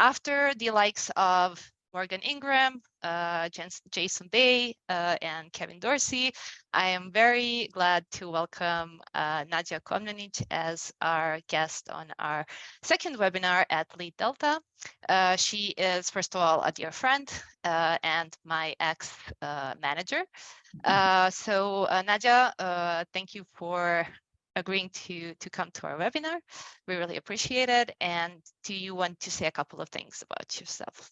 after the likes of Morgan Ingram, Jason Bay, and Kevin Dorsey, I am very glad to welcome Nadia Komnenic as our guest on our second webinar at LeadDelta. She is, first of all, a dear friend and my ex-manager. Nadia, thank you for agreeing to come to our webinar. We really appreciate it. And do you want to say a couple of things about yourself?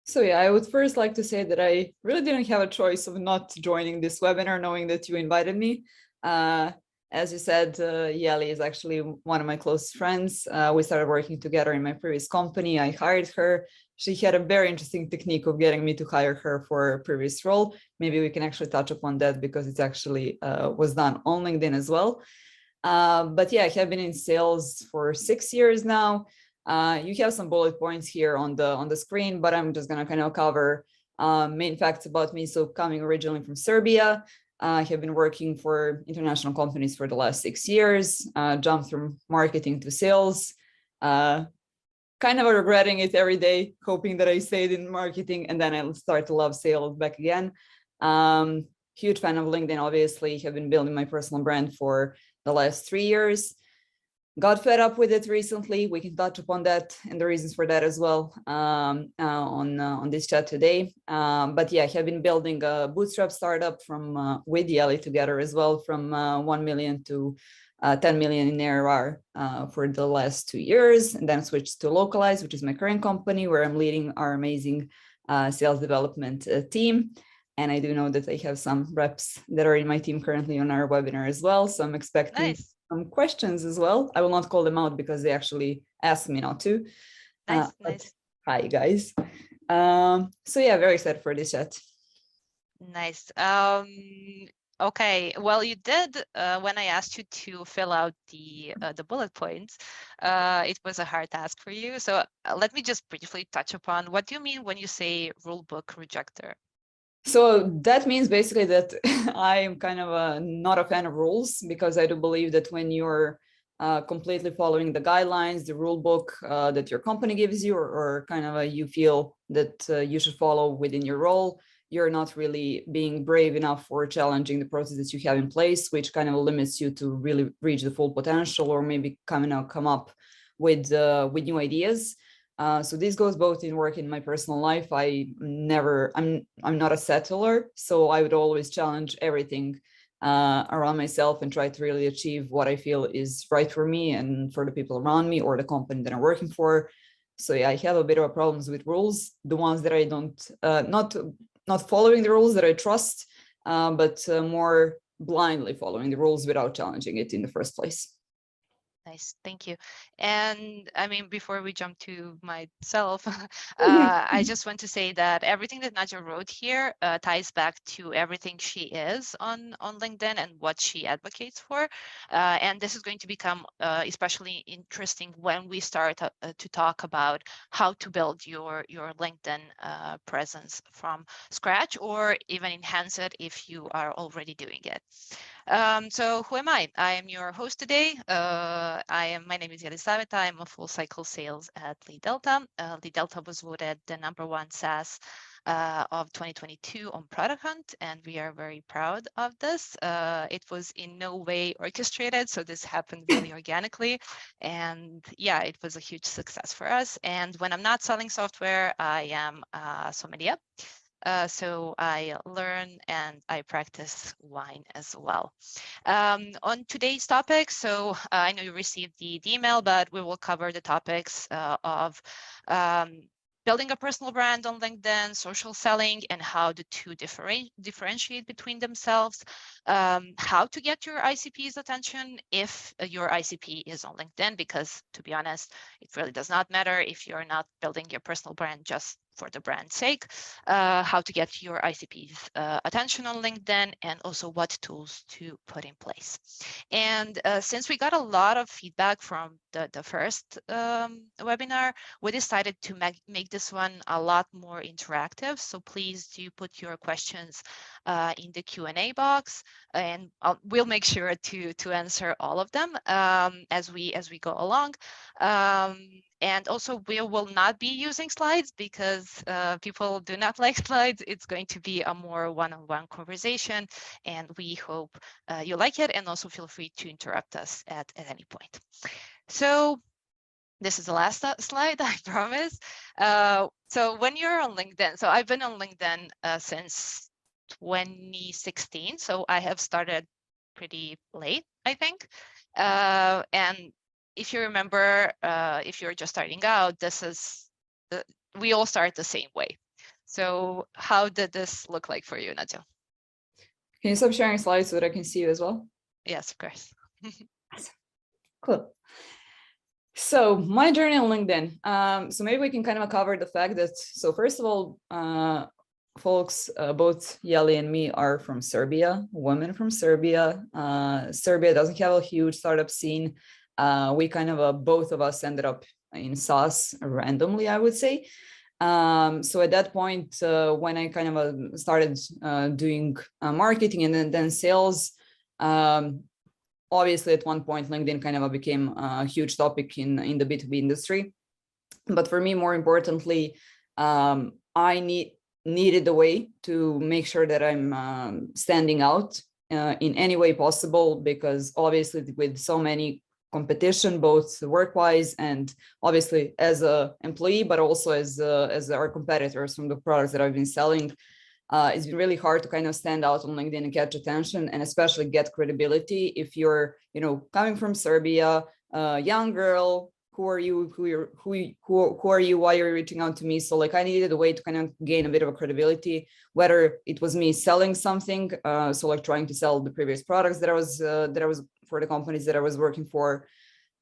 So yeah, I would first like to say that I really didn't have a choice of not joining this webinar, knowing that you invited me. As you said, Yali is actually one of my close friends. We started working together in my previous company. I hired her. She had a very interesting technique of getting me to hire her for a previous role. Maybe we can actually touch upon that because it actually was done on LinkedIn as well. But yeah, I have been in sales for 6 years now. You have some bullet points here on the screen, but I'm just gonna kind of cover main facts about me. So coming originally from Serbia, I have been working for international companies for the last 6 years, jumped from marketing to sales, kind of regretting it every day, hoping that I stayed in marketing, and then I start to love sales back again. Huge fan of LinkedIn, obviously, have been building my personal brand for the last 3 years. Got fed up with it recently. We can touch upon that and the reasons for that as well on this chat today. But yeah, I have been building a bootstrap startup from with Yali together as well, from 1 million to 10 million in ARR for the last 2 years, and then switched to Localize, which is my current company, where I'm leading our amazing sales development team. And I do know that I have some reps that are in my team currently on our webinar as well. So I'm expecting some questions as well. I will not call them out because they actually asked me not to. Nice. Hi, guys. So yeah, very excited for this chat. Nice. Okay, well, you did when I asked you to fill out the bullet points. It was a hard task for you. So let me just briefly touch upon what do you mean when you say rulebook rejecter? So that means basically that I am kind of not a fan of rules, because I do believe that when you're completely following the guidelines, the rule book that your company gives you, or kind of you feel that you should follow within your role, you're not really being brave enough for challenging the process that you have in place, which kind of limits you to really reach the full potential, or maybe come up with new ideas. So this goes both in work and in my personal life. I'm not a settler, so I would always challenge everything around myself and try to really achieve what I feel is right for me and for the people around me or the company that I'm working for. So yeah, I have a bit of a problems with rules, the ones that I don't, not following the rules that I trust, but more blindly following the rules without challenging it in the first place. Nice, thank you. And I mean, before we jump to myself, I just want to say that everything that Nadia wrote here ties back to everything she is on LinkedIn and what she advocates for. And this is going to become especially interesting when we start to talk about how to build your LinkedIn presence from scratch, or even enhance it if you are already doing it. So who am I? I am your host today. My name is Elisaveta. I'm a full cycle sales at LeadDelta. LeadDelta was voted the #1 SaaS of 2022 on Product Hunt, and we are very proud of this. It was in no way orchestrated, so this happened really organically. And yeah, it was a huge success for us. And when I'm not selling software, I am a sommelier. So I learn and I practice wine as well. On today's topic, so I know you received the email, but we will cover the topics of building a personal brand on LinkedIn, social selling, and how the two differentiate between themselves, how to get your ICP's attention if your ICP is on LinkedIn, because to be honest, it really does not matter if you're not building your personal brand just for the brand's sake, how to get your ICP's attention on LinkedIn, and also what tools to put in place. And since we got a lot of feedback from the first webinar, we decided to make this one a lot more interactive. So please do put your questions in the Q&A box, and we'll make sure to answer all of them as we go along. And also, we will not be using slides because people do not like slides. It's going to be a more one-on-one conversation, and we hope you like it. And also feel free to interrupt us at any point. So this is the last slide, I promise. So when you're on LinkedIn, so I've been on LinkedIn since 2016. So I have started pretty late, I think. And if you remember, if you're just starting out, we all start the same way. So how did this look like for you, Nadia? Can you stop sharing slides so that I can see you as well? Yes, of course. Cool. So my journey on LinkedIn. So maybe we can kind of cover the fact that, so first of all, folks, both Yeli and me are from Serbia, women from Serbia. Serbia doesn't have a huge startup scene. We kind of, both of us ended up in SaaS randomly, I would say. So at that point, when I kind of started doing marketing and then sales, obviously at one point, LinkedIn kind of became a huge topic in the B2B industry. But for me, more importantly, I needed a way to make sure that I'm standing out in any way possible, because obviously with so many competition, both work-wise and obviously as an employee, but also as our competitors from the products that I've been selling, it's been really hard to kind of stand out on LinkedIn and catch attention, and especially get credibility if you're, coming from Serbia, young girl. Who are you? Who are you? Why are you reaching out to me? So like I needed a way to kind of gain a bit of a credibility, whether it was me selling something, so like trying to sell the previous products that I was for the companies that I was working for,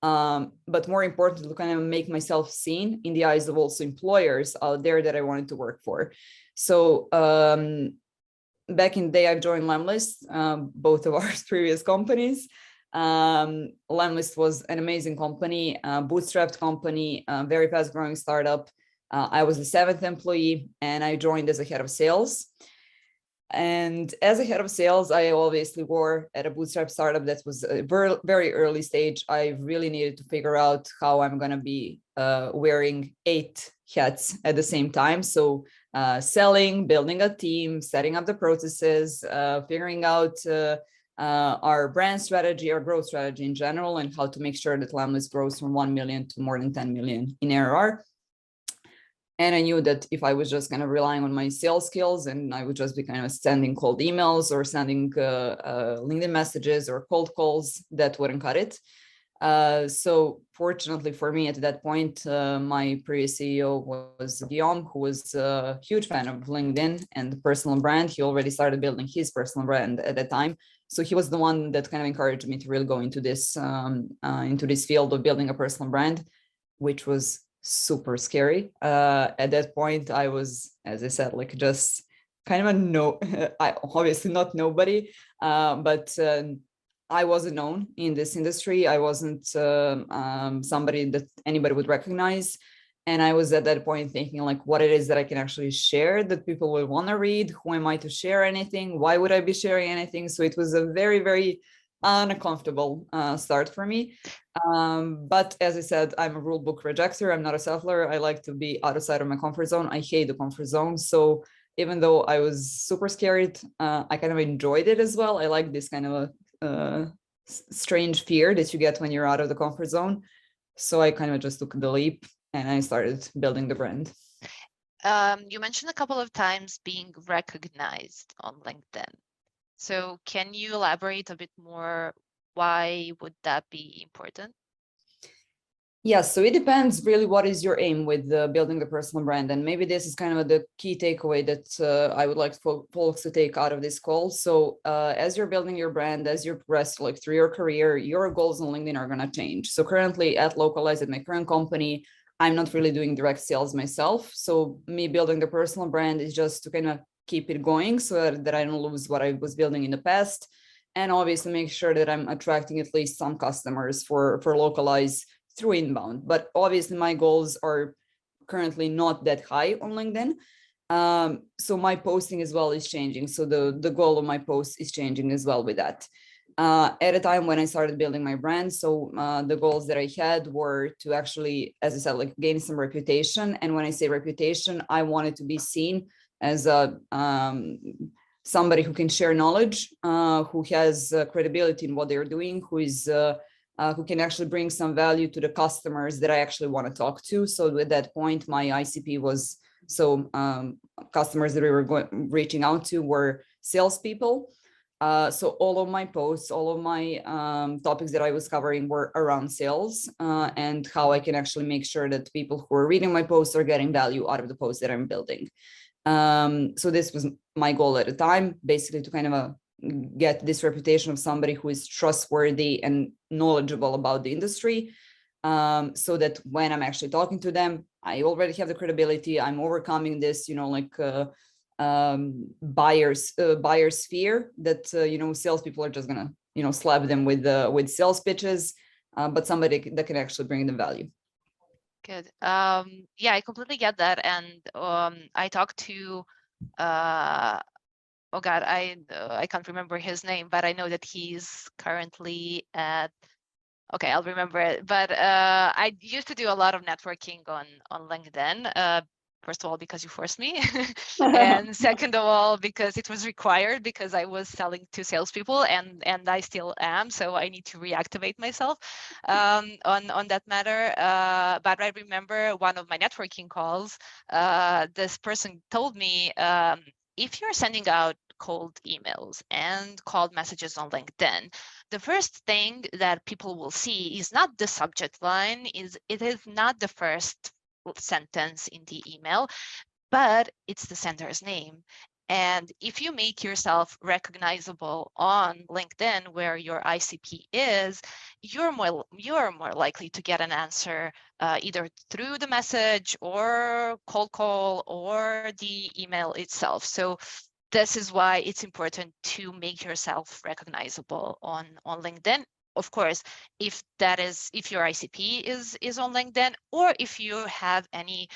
but more importantly, to kind of make myself seen in the eyes of also employers out there that I wanted to work for. So back in the day, I've joined Lemlist, both of our previous companies. Lemlist was an amazing company, bootstrapped company, very fast growing startup. I was the 7th employee, and I joined as a head of sales. And as a head of sales, I obviously wore at a bootstrap startup that was a very early stage. I really needed to figure out how I'm going to be wearing 8 hats at the same time. So selling, building a team, setting up the processes, figuring out our brand strategy, our growth strategy in general, and how to make sure that Lemlist grows from 1 million to more than 10 million in ARR. And I knew that if I was just kind of relying on my sales skills and I would just be kind of sending cold emails or sending LinkedIn messages or cold calls, that wouldn't cut it. So fortunately for me at that point, my previous CEO was Guillaume, who was a huge fan of LinkedIn and the personal brand. He already started building his personal brand at that time. So he was the one that kind of encouraged me to really go into this field of building a personal brand, which was super scary. At that point, I was, as I said, like just kind of I obviously not nobody, but I wasn't known in this industry. I wasn't somebody that anybody would recognize. And I was at that point thinking like what it is that I can actually share that people will want to read. Who am I to share anything? Why would I be sharing anything? So it was a very, very uncomfortable start for me. But as I said, I'm a rule book rejecter. I'm not a settler. I like to be outside of my comfort zone. I hate the comfort zone. So even though I was super scared, I kind of enjoyed it as well. I like this kind of a strange fear that you get when you're out of the comfort zone. So I kind of just took the leap and I started building the brand. You mentioned a couple of times being recognized on LinkedIn. So can you elaborate a bit more? Why would that be important? Yes, so it depends really what is your aim with building the personal brand. And maybe this is kind of the key takeaway that I would like folks to take out of this call. So as you're building your brand, as you progress like through your career, your goals on LinkedIn are going to change. So currently at Localize, at my current company, I'm not really doing direct sales myself. So me building the personal brand is just to kind of keep it going so that I don't lose what I was building in the past. And obviously make sure that I'm attracting at least some customers for Localize through inbound. But obviously my goals are currently not that high on LinkedIn. So my posting as well is changing. So the goal of my post is changing as well with that. At a time when I started building my brand, so the goals that I had were to actually, as I said, like gain some reputation. And when I say reputation, I wanted to be seen as a somebody who can share knowledge, who has credibility in what they're doing, who can actually bring some value to the customers that I actually want to talk to. So at that point, my ICP was customers that we were reaching out to were salespeople. So all of my posts, all of my topics that I was covering were around sales and how I can actually make sure that people who are reading my posts are getting value out of the posts that I'm building. So this was my goal at the time, basically to kind of get this reputation of somebody who is trustworthy and knowledgeable about the industry, so that when I'm actually talking to them, I already have the credibility. I'm overcoming this, buyer's fear that salespeople are just gonna slap them with sales pitches, but somebody that can actually bring them value. Good. Yeah, I completely get that. And I talked to oh God, I can't remember his name, but I know that he's currently at, okay, I'll remember it. But I used to do a lot of networking on LinkedIn. First of all, because you forced me, and second of all, because it was required, because I was selling to salespeople, and I still am, so I need to reactivate myself on that matter. But I remember one of my networking calls. This person told me, if you're sending out cold emails and cold messages on LinkedIn, the first thing that people will see is not the subject line, it is not the first sentence in the email, but it's the sender's name. And if you make yourself recognizable on LinkedIn, where your ICP is, you're more likely to get an answer either through the message or cold call or the email itself. So this is why it's important to make yourself recognizable on LinkedIn. Of course, if your ICP is on LinkedIn, or if you have any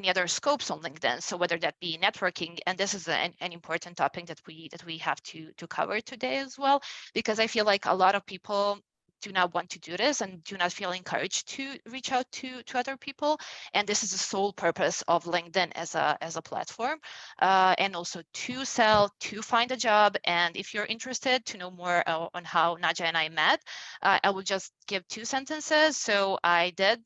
other scopes on LinkedIn. So whether that be networking, and this is an important topic that we have to cover today as well, because I feel like a lot of people do not want to do this and do not feel encouraged to reach out to other people. And this is the sole purpose of LinkedIn as a platform, and also to sell, to find a job. And if you're interested to know more on how Nadja and I met, I will just give 2 sentences. So I did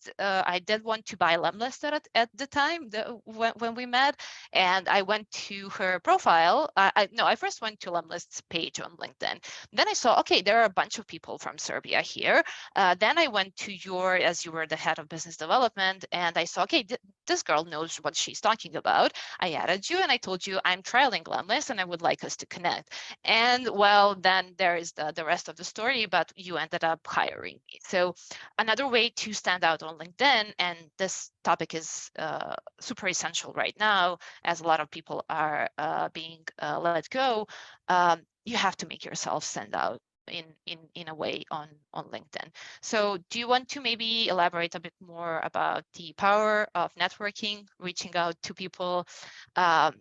want to buy Lemlist at the time when we met, and I went to her profile. I first went to Lemlist's page on LinkedIn. Then I saw, okay, there are a bunch of people from Serbia here. Then I went to as you were the head of business development, and I saw, okay, this girl knows what she's talking about. I added you and I told you I'm trialing Lemlist and I would like us to connect. And well, then there is the rest of the story, but you ended up hiring me. So another way to stand out on LinkedIn, and this topic is super essential right now, as a lot of people are being let go, you have to make yourself stand out in a way on LinkedIn. So do you want to maybe elaborate a bit more about the power of networking, reaching out to people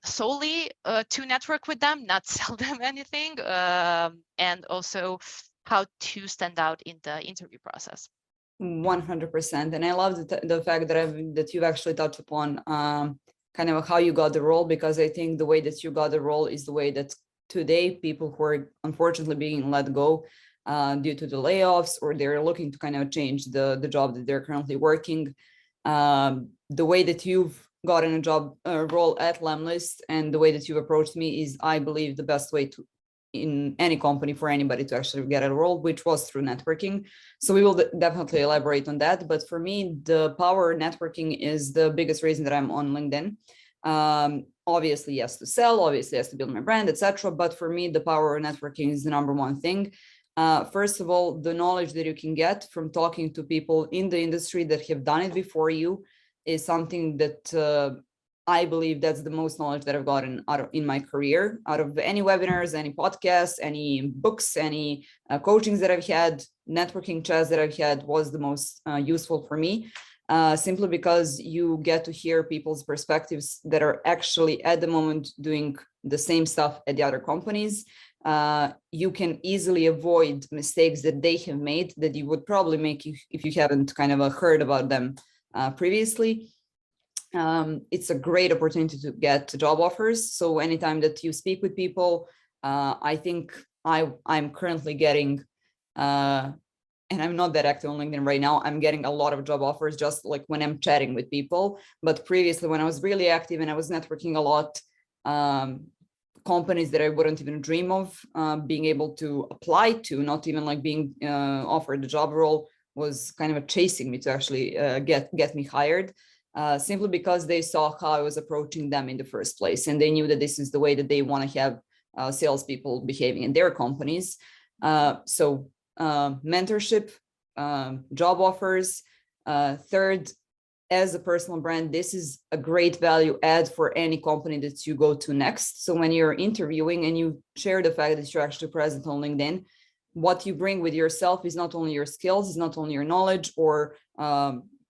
solely to network with them, not sell them anything, and also how to stand out in the interview process? 100%. And I love the fact that you've actually touched upon kind of how you got the role, because I think the way that you got the role is the way that today people who are unfortunately being let go due to the layoffs, or they're looking to kind of change the job that they're currently working, the way that you've gotten a job role at Lemlist and the way that you've approached me is, I believe, the best way to in any company for anybody to actually get a role, which was through networking. So we will definitely elaborate on that. But for me, the power of networking is the biggest reason that I'm on LinkedIn. Obviously, yes, to sell, obviously, yes, to build my brand, etc. But for me, the power of networking is the number one thing. First of all, the knowledge that you can get from talking to people in the industry that have done it before you is something that I believe that's the most knowledge that I've gotten in my career, out of any webinars, any podcasts, any books, any coachings that I've had, networking chats that I've had was the most useful for me. Simply because you get to hear people's perspectives that are actually at the moment doing the same stuff at the other companies. You can easily avoid mistakes that they have made that you would probably make if you haven't kind of heard about them previously. It's a great opportunity to get job offers. So anytime that you speak with people, I think I'm currently getting, and I'm not that active on LinkedIn right now, I'm getting a lot of job offers just like when I'm chatting with people. But previously, when I was really active and I was networking a lot, companies that I wouldn't even dream of being able to apply to, not even like being offered the job role, was kind of chasing me to actually get me hired. Simply because they saw how I was approaching them in the first place, and they knew that this is the way that they want to have salespeople behaving in their companies. So mentorship, job offers. Third, as a personal brand, this is a great value add for any company that you go to next. So when you're interviewing and you share the fact that you're actually present on LinkedIn, what you bring with yourself is not only your skills, is not only your knowledge or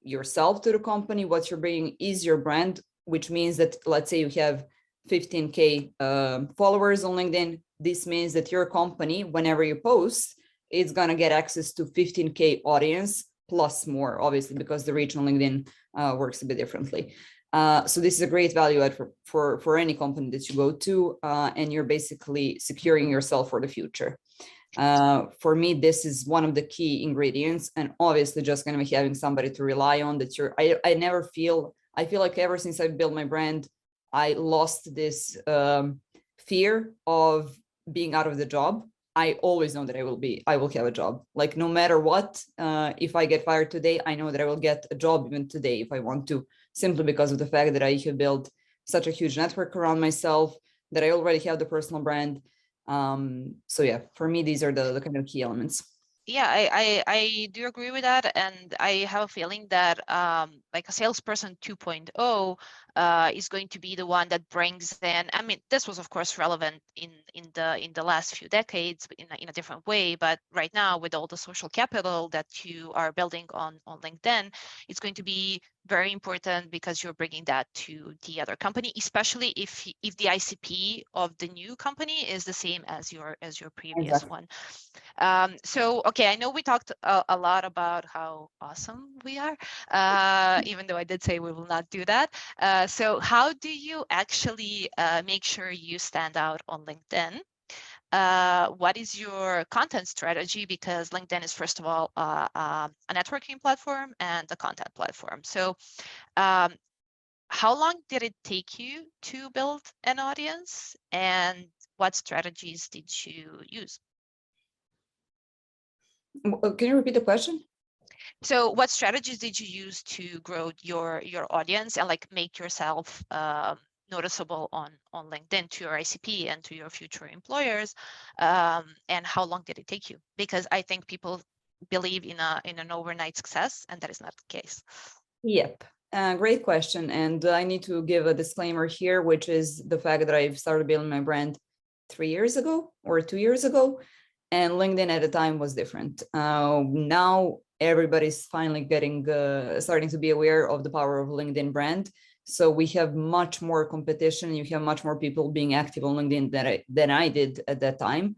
yourself to the company. What you're bringing is your brand, which means that, let's say you have 15K followers on LinkedIn. This means that your company, whenever you post, it's going to get access to 15K audience plus more, obviously, because the reach on LinkedIn works a bit differently. So this is a great value add for any company that you go to, and you're basically securing yourself for the future. For me, this is one of the key ingredients, and obviously just going to be having somebody to rely on. That I feel like ever since I built my brand, I lost this fear of being out of the job. I always know that I will have a job. Like no matter what, if I get fired today, I know that I will get a job even today if I want to, simply because of the fact that I have built such a huge network around myself, that I already have the personal brand. So yeah, for me, these are the kind of key elements. Yeah, I do agree with that, and I have a feeling that like a salesperson 2.0 is going to be the one that brings in. I mean, this was of course relevant in the last few decades in a different way, but right now with all the social capital that you are building on LinkedIn, it's going to be very important because you're bringing that to the other company, especially if the ICP of the new company is the same as your previous Exactly. one. So, okay, I know we talked a lot about how awesome we are, even though I did say we will not do that. So how do you actually make sure you stand out on LinkedIn? What is your content strategy? Because LinkedIn is, first of all, a networking platform and a content platform. So how long did it take you to build an audience, and what strategies did you use? Can you repeat the question? So what strategies did you use to grow your audience and like make yourself noticeable on LinkedIn to your ICP and to your future employers? And how long did it take you? Because I think people believe in an overnight success, and that is not the case. Yep. Great question. And I need to give a disclaimer here, which is the fact that I've started building my brand 3 years ago or 2 years ago. And LinkedIn at the time was different. Now everybody's finally starting to be aware of the power of LinkedIn brand. So we have much more competition. You have much more people being active on LinkedIn than I did at that time.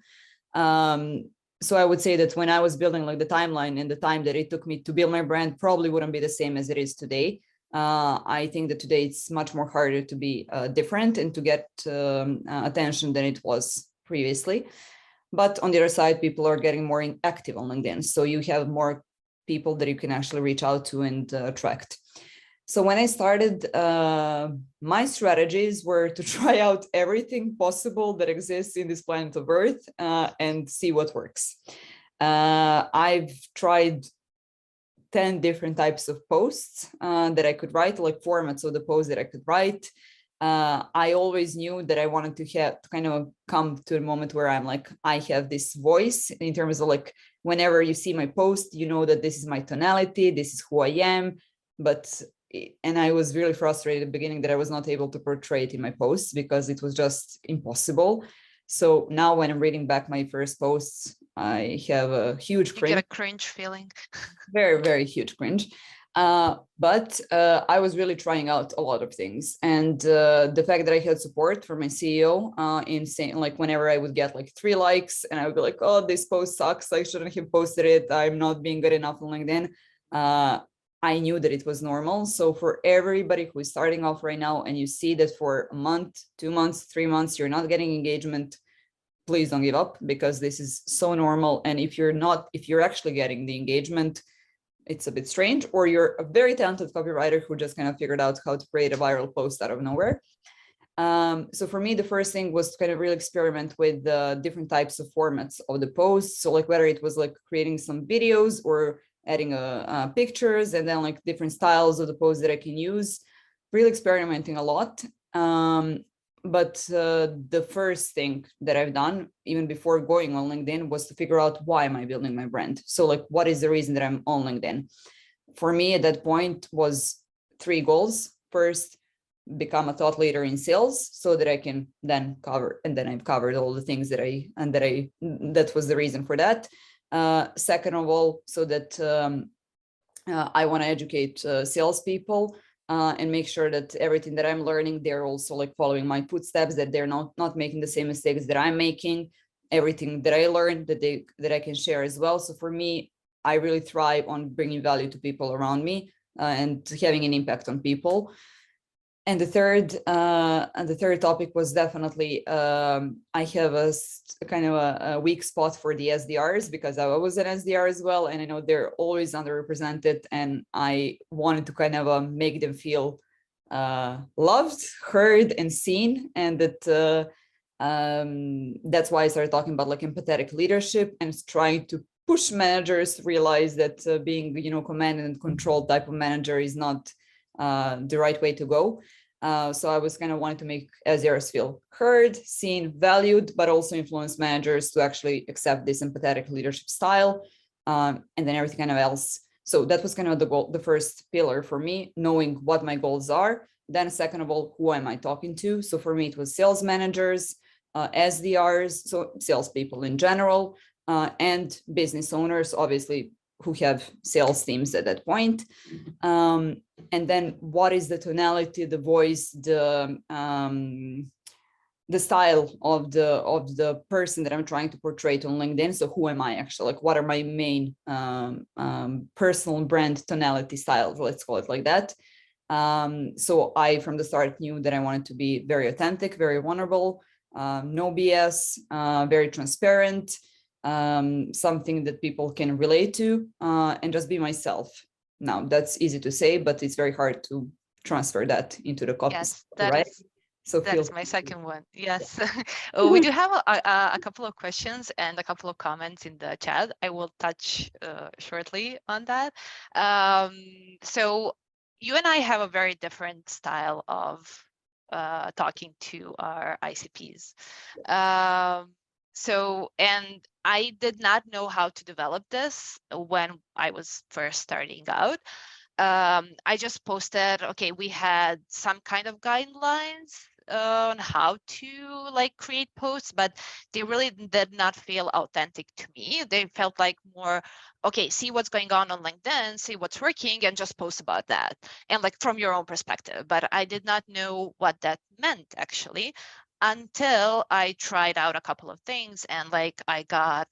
So I would say that when I was building like the timeline and the time that it took me to build my brand probably wouldn't be the same as it is today. I think that today it's much more harder to be different and to get attention than it was previously. But on the other side, people are getting more active on LinkedIn. So you have more people that you can actually reach out to and attract. So when I started, my strategies were to try out everything possible that exists in this planet of Earth and see what works. I've tried 10 different types of posts that I could write, like formats of the posts that I could write. I always knew that I wanted to have to kind of come to a moment where I'm like, I have this voice in terms of like, whenever you see my post, you know that this is my tonality, this is who I am. But and I was really frustrated at the beginning that I was not able to portray it in my posts because it was just impossible. So now when I'm reading back my first posts, I have a huge You get cringe, a cringe feeling. very, very huge cringe. But I was really trying out a lot of things. And the fact that I had support from my CEO in saying, like, whenever I would get like 3 likes and I would be like, oh, this post sucks, I shouldn't have posted it, I'm not being good enough on LinkedIn. I knew that it was normal. So for everybody who is starting off right now and you see that for a month, 2 months, 3 months, you're not getting engagement, please don't give up, because this is so normal. And if you're actually getting the engagement, it's a bit strange, or you're a very talented copywriter who just kind of figured out how to create a viral post out of nowhere. So for me, the first thing was to kind of really experiment with different types of formats of the posts. So like whether it was like creating some videos or adding pictures, and then like different styles of the posts that I can use, really experimenting a lot. But the first thing that I've done, even before going on LinkedIn, was to figure out why am I building my brand. So like, what is the reason that I'm on LinkedIn? For me at that point was 3 goals. First, become a thought leader in sales so that I can then cover, and then I've covered all the things that was the reason for that. Second of all, so that I want to educate salespeople and make sure that everything that I'm learning, they're also like following my footsteps, that they're not making the same mistakes that I'm making. Everything that I learned that I can share as well. So for me, I really thrive on bringing value to people around me and having an impact on people. And the third topic was definitely I have a kind of a weak spot for the SDRs, because I was an SDR as well, and I know they're always underrepresented, and I wanted to kind of make them feel loved, heard, and seen, and that that's why I started talking about like empathetic leadership and trying to push managers realize that being, command and control type of manager is not the right way to go. So I was kind of wanting to make SDRs feel heard, seen, valued, but also influence managers to actually accept this empathetic leadership style, and then everything kind of else. So that was kind of the goal, the first pillar for me, knowing what my goals are. Then second of all, who am I talking to? So for me, it was sales managers, SDRs, so salespeople in general, and business owners, obviously, who have sales teams at that point. And then what is the tonality, the voice, the style of the person that I'm trying to portray on LinkedIn. So who am I actually? Like, what are my main personal brand tonality styles? Let's call it like that. So I, from the start, knew that I wanted to be very authentic, very vulnerable, no BS, very transparent, something that people can relate to, and just be myself. Now, that's easy to say, but it's very hard to transfer that into the copy, Yes, right? So that feel is my second one. Yes. yeah. We do have a couple of questions and a couple of comments in the chat. I will touch shortly on that. So you and I have a very different style of talking to our ICPs. And I did not know how to develop this when I was first starting out. I just posted, okay, we had some kind of guidelines on how to like create posts, but they really did not feel authentic to me. They felt like more, okay, see what's going on LinkedIn, see what's working, and just post about that. And like from your own perspective. But I did not know what that meant actually until I tried out a couple of things, and like I got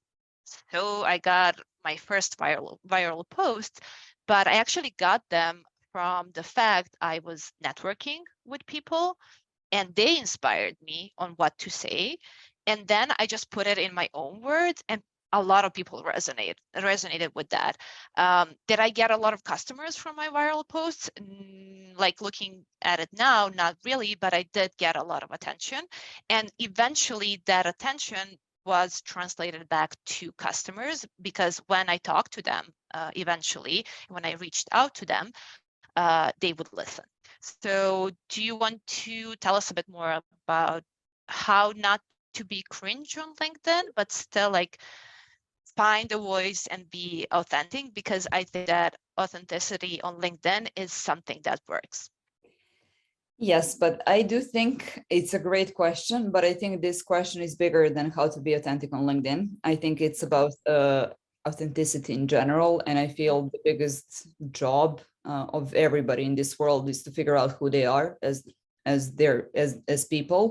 my first viral post, but I actually got them from the fact I was networking with people and they inspired me on what to say. And then I just put it in my own words, and a lot of people resonated with that. Did I get a lot of customers from my viral posts? Like looking at it now, not really, but I did get a lot of attention. And eventually that attention was translated back to customers, because when I talked to them, eventually, when I reached out to them, they would listen. So do you want to tell us a bit more about how not to be cringe on LinkedIn, but still like find a voice and be authentic, because I think that authenticity on LinkedIn is something that works. Yes, but I do think it's a great question, but I think this question is bigger than how to be authentic on LinkedIn. I think it's about authenticity in general, and I feel the biggest job of everybody in this world is to figure out who they are as people.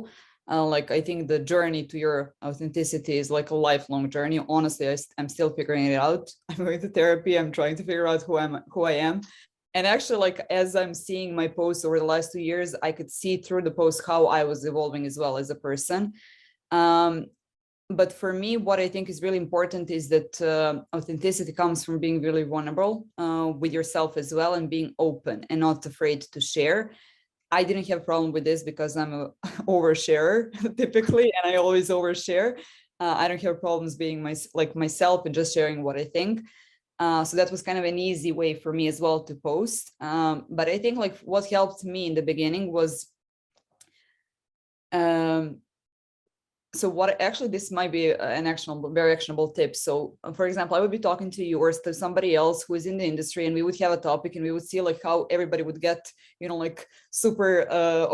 Like, I think the journey to your authenticity is like a lifelong journey. Honestly, I'm still figuring it out. I'm going to therapy. I'm trying to figure out who I am. And actually, like, as I'm seeing my posts over the last 2 years, I could see through the post how I was evolving as well as a person. But for me, what I think is really important is that authenticity comes from being really vulnerable with yourself as well, and being open and not afraid to share. I didn't have a problem with this because I'm a oversharer typically, and I always overshare. I don't have problems being myself and just sharing what I think. So that was kind of an easy way for me as well to post. But I think like what helped me in the beginning was, so what actually, this might be an very actionable tip. So for example, I would be talking to you or to somebody else who is in the industry, and we would have a topic, and we would see like how everybody would get, like super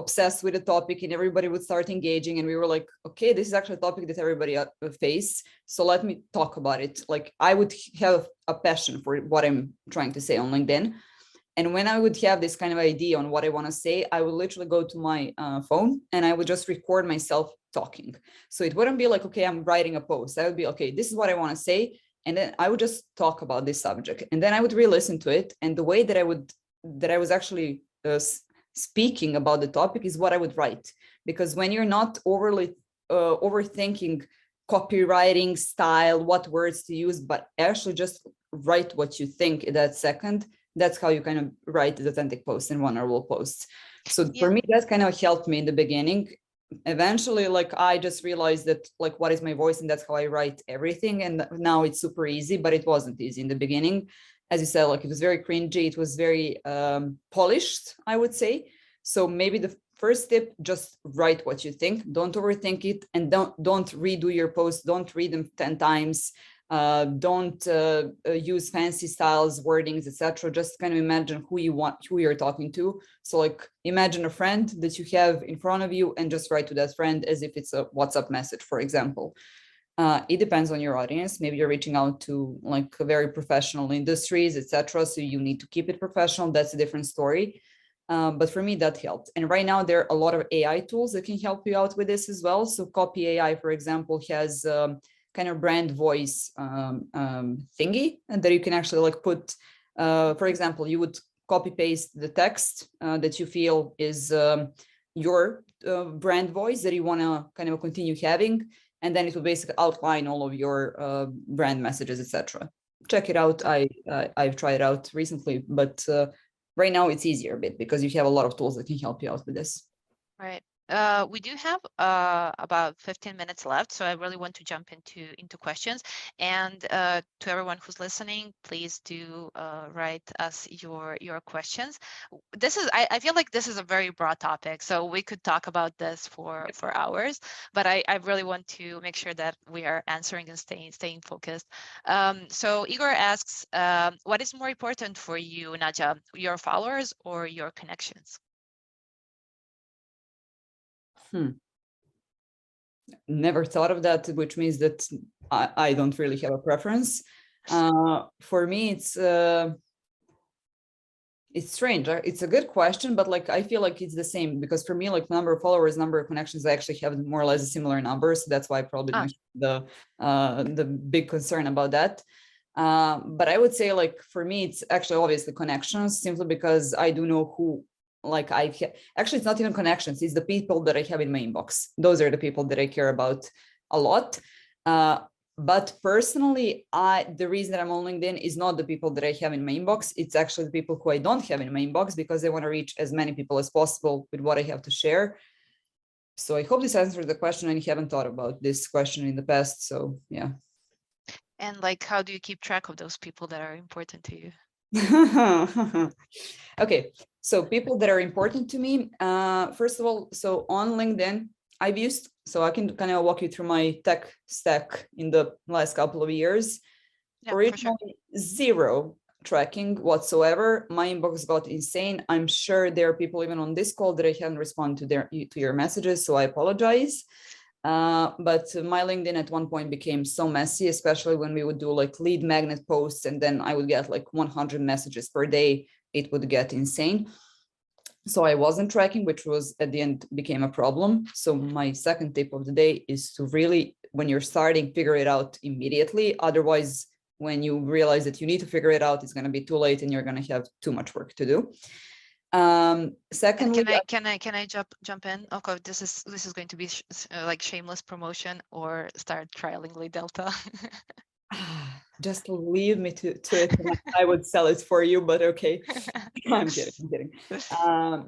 obsessed with the topic, and everybody would start engaging. And we were like, okay, this is actually a topic that everybody face. So let me talk about it. Like, I would have a passion for what I'm trying to say on LinkedIn. And when I would have this kind of idea on what I want to say, I would literally go to my phone and I would just record myself talking. So it wouldn't be like, okay, I'm writing a post. I would be, okay, this is what I want to say. And then I would just talk about this subject. And then I would re-listen to it. And the way that I was actually speaking about the topic is what I would write. Because when you're not overly overthinking copywriting style, what words to use, but actually just write what you think in that second, that's how you kind of write the authentic posts and vulnerable posts. So for me, that kind of helped me in the beginning. Eventually, like, I just realized that, like, what is my voice, and that's how I write everything. And now it's super easy, but it wasn't easy in the beginning. As you said, like, it was very cringy. It was very polished, I would say. So maybe the first tip, just write what you think. Don't overthink it, and don't redo your posts. Don't read them 10 times. Don't use fancy styles, wordings, etc. Just kind of imagine who you're talking to. So like, imagine a friend that you have in front of you, and just write to that friend as if it's a WhatsApp message, for example. It depends on your audience. Maybe you're reaching out to like very professional industries, etc. So you need to keep it professional. That's a different story. But for me, that helped. And right now, there are a lot of AI tools that can help you out with this as well. So Copy AI, for example, has kind of brand voice thingy, and that you can actually like put, for example, you would copy paste the text that you feel is your brand voice that you want to kind of continue having, and then it will basically outline all of your brand messages, etc. Check it out. I've tried it out recently, but right now it's easier a bit because you have a lot of tools that can help you out with this. Right. We do have about 15 minutes left, so I really want to jump into questions. And to everyone who's listening, please do write us your questions. I feel like this is a very broad topic, so we could talk about this for hours. But I really want to make sure that we are answering and staying focused. So Igor asks, what is more important for you, Nadja, your followers or your connections? Never thought of that, which means that I don't really have a preference. For me, it's strange. It's a good question, but like, I feel like it's the same, because for me, like, number of followers, number of connections, I actually have more or less a similar number. So that's why I probably don't have the big concern about that. But I would say, like, for me, it's actually obviously connections, simply because I do know who, like, actually, it's not even connections, it's the people that I have in my inbox. Those are the people that I care about a lot. But personally, the reason that I'm on LinkedIn is not the people that I have in my inbox. It's actually the people who I don't have in my inbox, because I want to reach as many people as possible with what I have to share. So I hope this answers the question, and you haven't thought about this question in the past. So yeah. And like, how do you keep track of those people that are important to you? Okay, so people that are important to me, first of all, so on LinkedIn, so I can kind of walk you through my tech stack in the last couple of years. Yeah, for sure. originally zero tracking whatsoever. My inbox got insane. I'm sure there are people even on this call that I haven't responded to your messages, so I apologize. But my LinkedIn at one point became so messy, especially when we would do like lead magnet posts, and then I would get like 100 messages per day. It would get insane. So I wasn't tracking, which was at the end became a problem. So my second tip of the day is to really, when you're starting, figure it out immediately. Otherwise, when you realize that you need to figure it out, it's going to be too late and you're going to have too much work to do. And Secondly, can I jump in? Okay, this is going to be like shameless promotion, or start trialing LeadDelta. just leave me to it. And I would sell it for you, but okay. I'm kidding.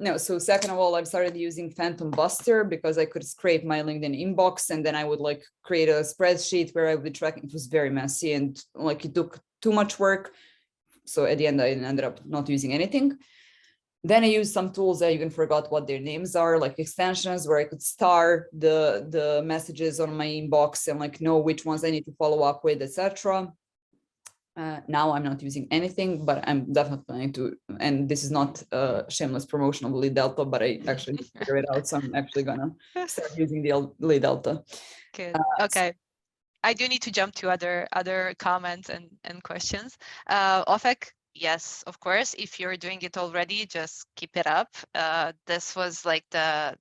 No, so second of all, I've started using Phantom Buster because I could scrape my LinkedIn inbox and then I would like create a spreadsheet where I would be tracking. It was very messy and like it took too much work. So at the end, I ended up not using anything. Then I used some tools I even forgot what their names are, like extensions where I could star the messages on my inbox and like know which ones I need to follow up with, etc. Now I'm not using anything, but I'm definitely planning to, and this is not a shameless promotion of LeadDelta, but I actually need to figure it out. So I'm actually gonna start using the LeadDelta. Good. Okay. I do need to jump to other comments and questions. Ofek, yes, of course. If you're doing it already, just keep it up. This was like the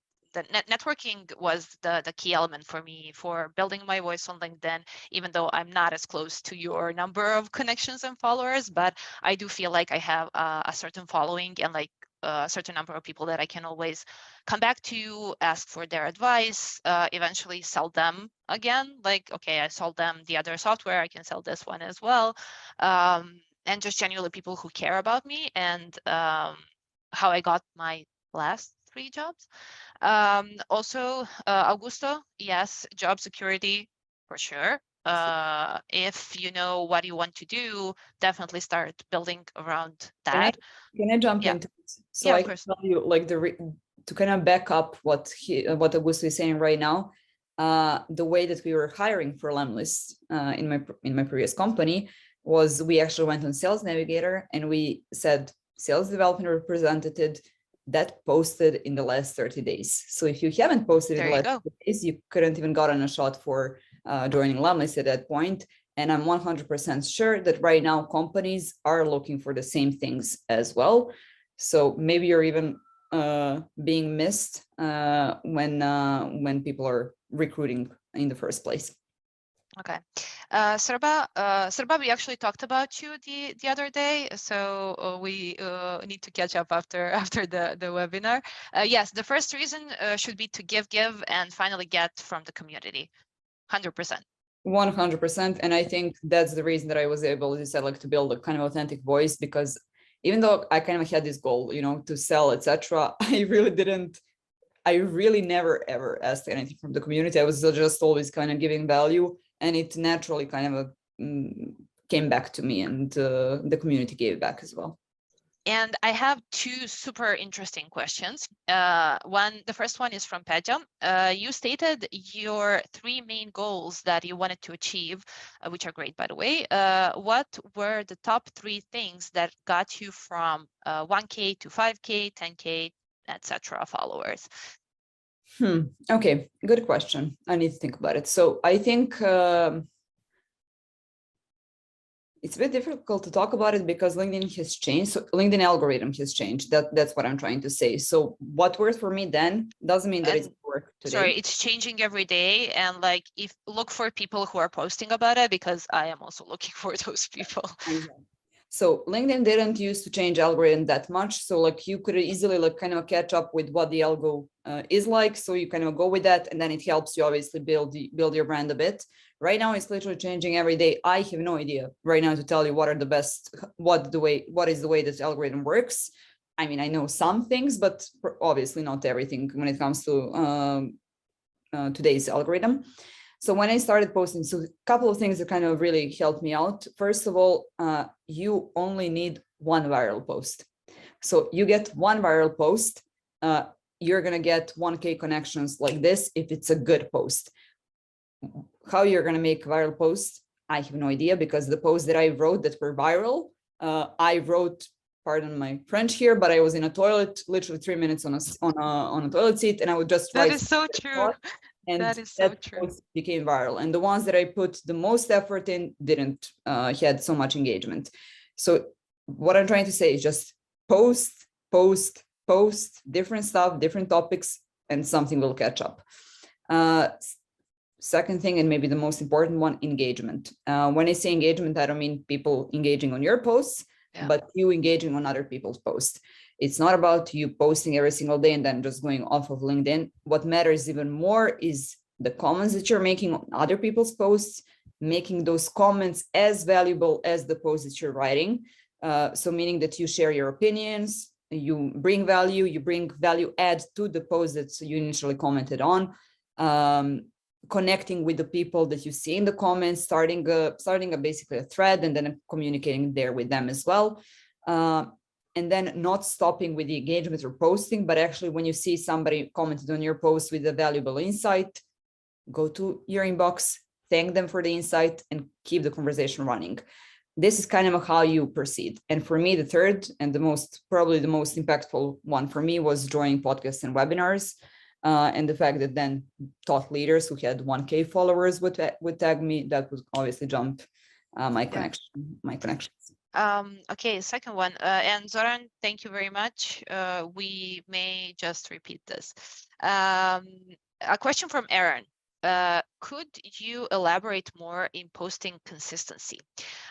networking was the key element for me for building my voice on LinkedIn, even though I'm not as close to your number of connections and followers, but I do feel like I have a certain following and like a certain number of people that I can always come back to, ask for their advice, eventually sell them again. Like, okay, I sold them the other software, I can sell this one as well. And just genuinely people who care about me and how I got my last 3 jobs. Also, Augusto, yes, job security for sure. If you know what you want to do, definitely start building around that. Can I jump Yeah, into it? So yeah, I of can course. tell you like to kind of back up what Augusto is saying right now. The way that we were hiring for Lemlist in my previous company was we actually went on Sales Navigator and we said sales development representative that posted in the last 30 days. So if you haven't posted in There the you last go. 30 days, you couldn't even gotten a shot for joining Lemlist at that point. And I'm 100% sure that right now companies are looking for the same things as well. So maybe you're even being missed when people are recruiting in the first place. Okay. Serba, we actually talked about you the other day, so we need to catch up after after the webinar. Yes, the first reason should be to give, and finally get from the community. 100%. 100%. And I think that's the reason that I was able, as you said, like to build a kind of authentic voice, because even though I kind of had this goal, to sell, etc., I really never ever asked anything from the community. I was just always kind of giving value, and it naturally kind of came back to me, and the community gave back as well. And I have 2 super interesting questions. The first one is from Pedja. You stated your 3 main goals that you wanted to achieve, which are great, by the way. What were the top 3 things that got you from 1K to 5K, 10K, etc. followers? Okay, good question. I need to think about it. So I think it's a bit difficult to talk about it because LinkedIn has changed. So LinkedIn algorithm has changed. That's what I'm trying to say. So what worked for me then doesn't mean that it's work today. Sorry, it's changing every day. And like, if look for people who are posting about it, because I am also looking for those people. So LinkedIn didn't used to change algorithm that much. So like you could easily like kind of catch up with what the algo is like. So you kind of go with that, and then it helps you obviously build your brand a bit. Right now it's literally changing every day. I have no idea right now to tell you what is the way this algorithm works. I mean, I know some things, but obviously not everything when it comes to today's algorithm. So when I started posting, so a couple of things that kind of really helped me out. First of all, you only need 1 viral post. So you get 1 viral post, you're going to get 1K connections like this if it's a good post. How you're going to make viral posts? I have no idea, because the posts that I wrote that were viral, I wrote, pardon my French here, but I was in a toilet, literally 3 minutes on a toilet seat, and I would just That write is so true. and That is so that true. post became viral. And the ones that I put the most effort in didn't had so much engagement. So what I'm trying to say is just post, post, post, different stuff, different topics, and something will catch up. Second thing, and maybe the most important one, engagement. When I say engagement, I don't mean people engaging on your posts, Yeah. but you engaging on other people's posts. It's not about you posting every single day and then just going off of LinkedIn. What matters even more is the comments that you're making on other people's posts, making those comments as valuable as the posts that you're writing. So meaning that you share your opinions, you bring value add to the post that you initially commented on. Connecting with the people that you see in the comments, starting basically a thread, and then communicating there with them as well. And then not stopping with the engagement or posting, but actually when you see somebody commented on your post with a valuable insight, go to your inbox, thank them for the insight, and keep the conversation running. This is kind of how you proceed. And for me, the third and probably the most impactful one for me was joining podcasts and webinars. And the fact that then thought leaders who had 1K followers would tag me, that would obviously jump my connections. Okay, second one. And Zoran, thank you very much. We may just repeat this. A question from Aaron. Could you elaborate more in posting consistency?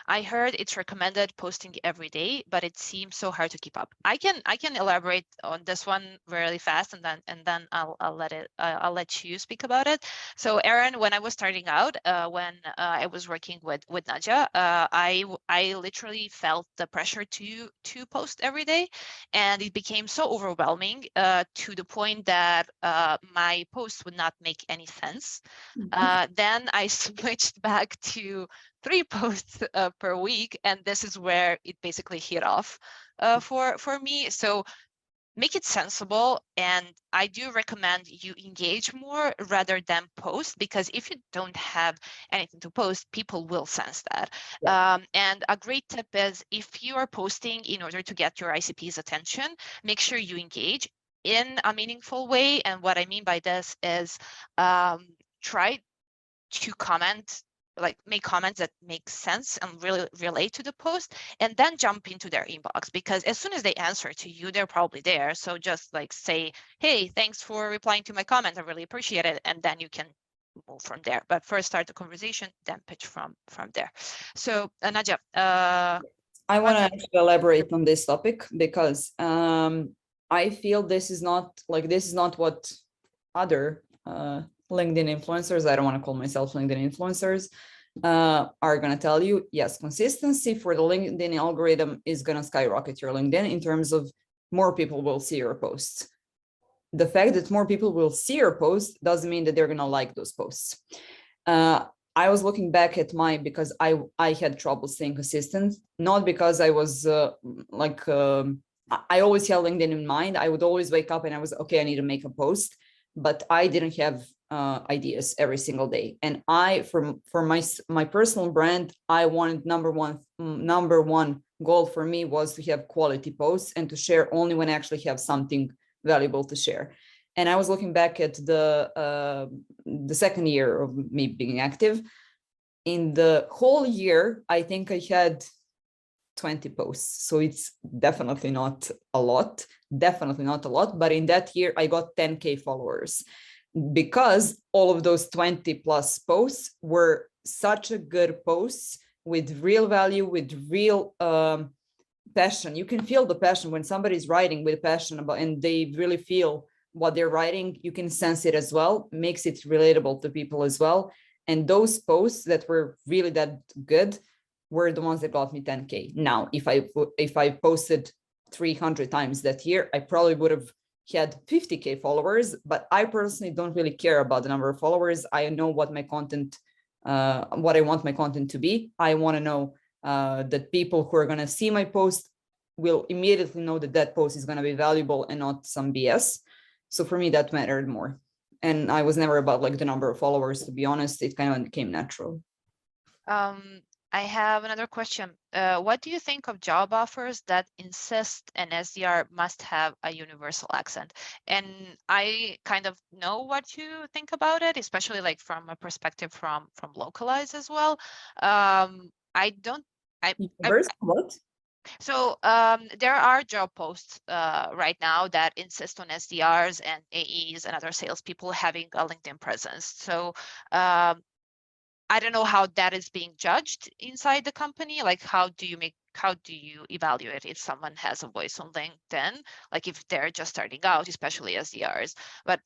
I heard it's recommended posting every day, but it seems so hard to keep up. I can elaborate on this one really fast, and then I'll let you speak about it. So Aaron, when I was starting out, when I was working with Nadja, I literally felt the pressure to post every day, and it became so overwhelming to the point that my posts would not make any sense. Then I switched back to 3 posts per week, and this is where it basically hit off for me. So make it sensible, and I do recommend you engage more rather than post, because if you don't have anything to post, people will sense that. Yeah. And a great tip is, if you are posting in order to get your ICP's attention, make sure you engage in a meaningful way. And what I mean by this is try to comment, like make comments that make sense and really relate to the post, and then jump into their inbox, because as soon as they answer to you, they're probably there. So just like say, hey, thanks for replying to my comment, I really appreciate it, and then you can move from there. But first start the conversation, then pitch from there. So Nadja, I want to elaborate on this topic, because I feel this is not what other LinkedIn influencers, I don't want to call myself LinkedIn influencers, are going to tell you. Yes, consistency for the LinkedIn algorithm is going to skyrocket your LinkedIn in terms of more people will see your posts. The fact that more people will see your posts doesn't mean that they're going to like those posts. I was looking back at because I had trouble staying consistent, not because I was I always had LinkedIn in mind. I would always wake up and I was, okay, I need to make a post, but I didn't have ideas every single day. And for my personal brand, I wanted number one goal for me was to have quality posts and to share only when I actually have something valuable to share. And I was looking back at the second year of me being active. In the whole year, I think I had 20 posts. So it's definitely not a lot, but in that year, I got 10K followers, because all of those 20 plus posts were such a good posts with real value, with real passion. You can feel the passion when somebody's writing with passion about, and they really feel what they're writing. You can sense it as well, makes it relatable to people as well. And those posts that were really that good were the ones that got me 10K. Now, if I posted 300 times that year, I probably would have had 50K followers, but I personally don't really care about the number of followers. I know what my content, what I want my content to be. I want to know that people who are going to see my post will immediately know that that post is going to be valuable and not some BS. So for me, that mattered more. And I was never about like the number of followers, to be honest. It kind of came natural. I have another question. What do you think of job offers that insist an SDR must have a universal accent? And I kind of know what you think about it, especially like from a perspective from Localize as well. I don't. I Universal what? so there are job posts right now that insist on SDRs and AEs and other salespeople having a LinkedIn presence. So um, I don't know how that is being judged inside the company. Like, how do you evaluate if someone has a voice on LinkedIn? Like if they're just starting out, especially SDRs. But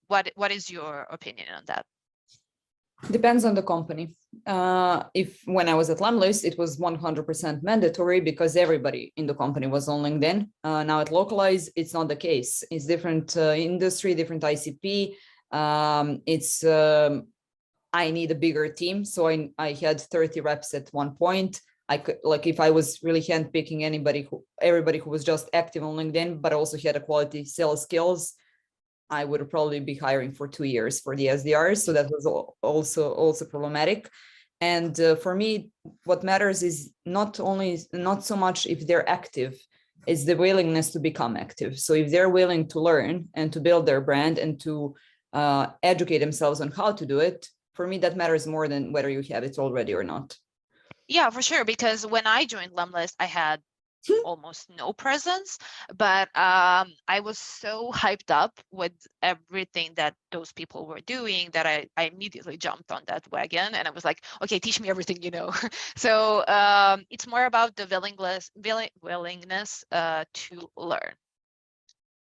what is your opinion on that? Depends on the company. If when I was at Lemlist, it was 100% mandatory because everybody in the company was on LinkedIn. Now at Localize, it's not the case. It's different industry, different ICP. It's I need a bigger team, so I had 30 reps at one point. I could, like, if I was really handpicking everybody who was just active on LinkedIn, but also had a quality sales skills, I would probably be hiring for 2 years for the SDRs. So that was also problematic. And for me, what matters is not so much if they're active, it's the willingness to become active. So if they're willing to learn and to build their brand and to educate themselves on how to do it, for me, that matters more than whether you have it already or not. Yeah, for sure. Because when I joined Lemlist, I had almost no presence, but I was so hyped up with everything that those people were doing that I immediately jumped on that wagon, and I was like, okay, teach me everything you know. So it's more about the willingness to learn.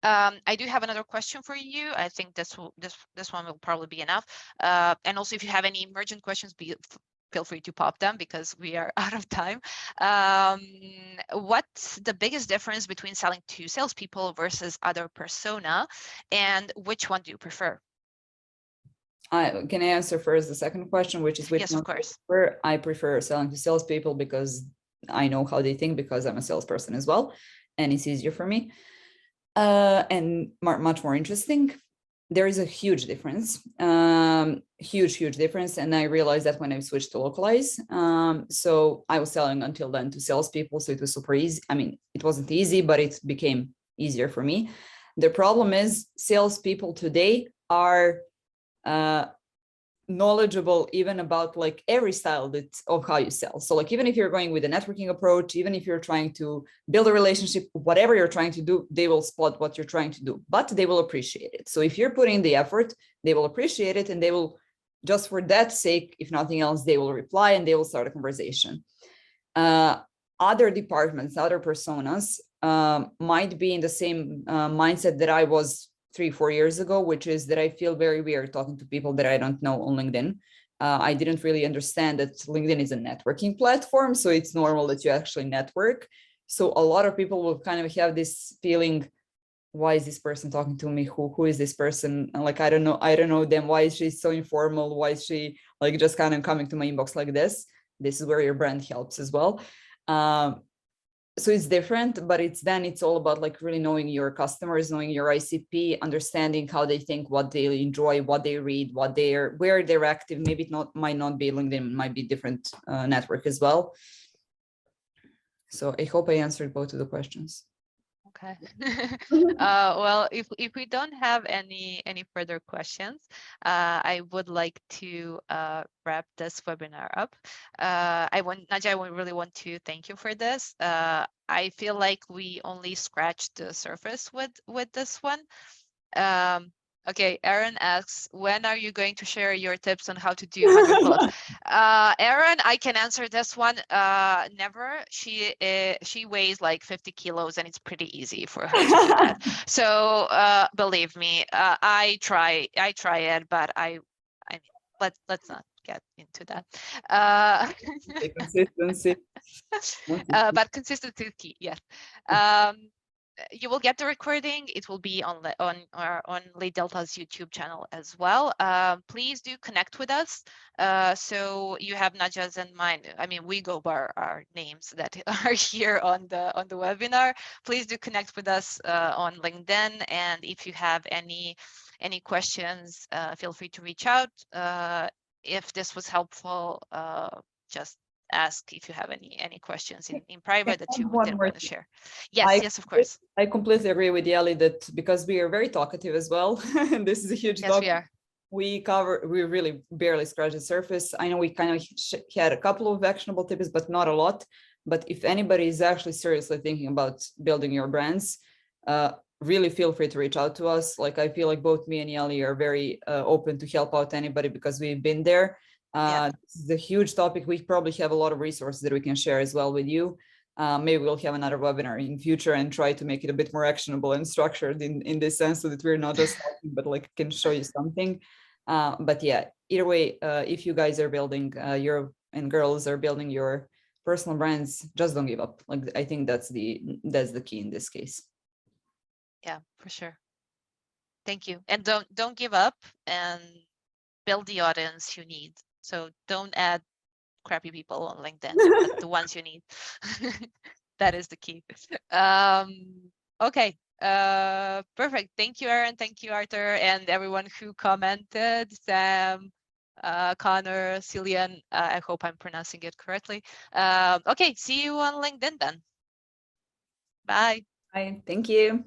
I do have another question for you. I think this one will probably be enough. And also, if you have any emergent questions, feel free to pop them because we are out of time. What's the biggest difference between selling to salespeople versus other persona, and which one do you prefer? Can I answer first the second question, which is which Yes, one of course. I prefer selling to salespeople because I know how they think, because I'm a salesperson as well, and it's easier for me. And much more interesting. There is a huge difference, huge difference. And I realized that when I switched to Localize. So I was selling until then to salespeople, so it was super easy. I mean, it wasn't easy, but it became easier for me. The problem is salespeople today are knowledgeable even about like every style of how you sell. So like even if you're going with a networking approach, even if you're trying to build a relationship, whatever you're trying to do, they will spot what you're trying to do, but they will appreciate it. So if you're putting the effort, they will appreciate it, and they will, just for that sake, if nothing else, they will reply and they will start a conversation. Other departments, other personas might be in the same mindset that I was 3-4 years ago, which is that I feel very weird talking to people that I don't know on LinkedIn. I didn't really understand that LinkedIn is a networking platform, so it's normal that you actually network. So a lot of people will kind of have this feeling, why is this person talking to me? Who is this person? And like, I don't know them. Why is she so informal? Why is she like just kind of coming to my inbox like this? This is where your brand helps as well. So it's different, but it's all about like really knowing your customers, knowing your ICP, understanding how they think, what they enjoy, what they read, where they're active. Maybe might not be LinkedIn, might be different network as well. So I hope I answered both of the questions. Okay. Well, if we don't have any further questions, I would like to wrap this webinar up. Nadia, I really want to thank you for this. I feel like we only scratched the surface with this one. Okay, Aaron asks, when are you going to share your tips on how to do 100 pull-ups? Aaron, I can answer this one. Never. She weighs like 50 kilos, and it's pretty easy for her to do that. So believe me, I try it, but I mean, let's not get into that. Consistency. But consistency is key. Yes. You will get the recording. It will be on LeadDelta's YouTube channel as well. Please do connect with us. So you have Nadia's and mine. I mean, we go by our names that are here on the webinar. Please do connect with us on LinkedIn. And if you have any questions, feel free to reach out. If this was helpful, just ask if you have any questions in private that you One didn't more want to thing. share. Yes, of course. I completely agree with Yali that because we are very talkative as well, and this is a huge Yes, we topic. are. We really barely scratch the surface. I know we kind of had a couple of actionable tips, but not a lot. But if anybody is actually seriously thinking about building your brands, really feel free to reach out to us. Like I feel like both me and Yali are very open to help out anybody because we've been there. This is a huge topic. We probably have a lot of resources that we can share as well with you. Maybe we'll have another webinar in future and try to make it a bit more actionable and structured in this sense so that we're not just talking, but like can show you something. But yeah, either way, if you guys are building your and girls are building your personal brands, just don't give up. Like I think that's the key in this case. Yeah, for sure. Thank you. And don't give up and build the audience you need. So don't add crappy people on LinkedIn, but the ones you need. That is the key. Okay. Perfect. Thank you, Aaron. Thank you, Arthur, and everyone who commented. Sam, Connor, Cillian. I hope I'm pronouncing it correctly. Okay. See you on LinkedIn then. Bye. Bye. Thank you.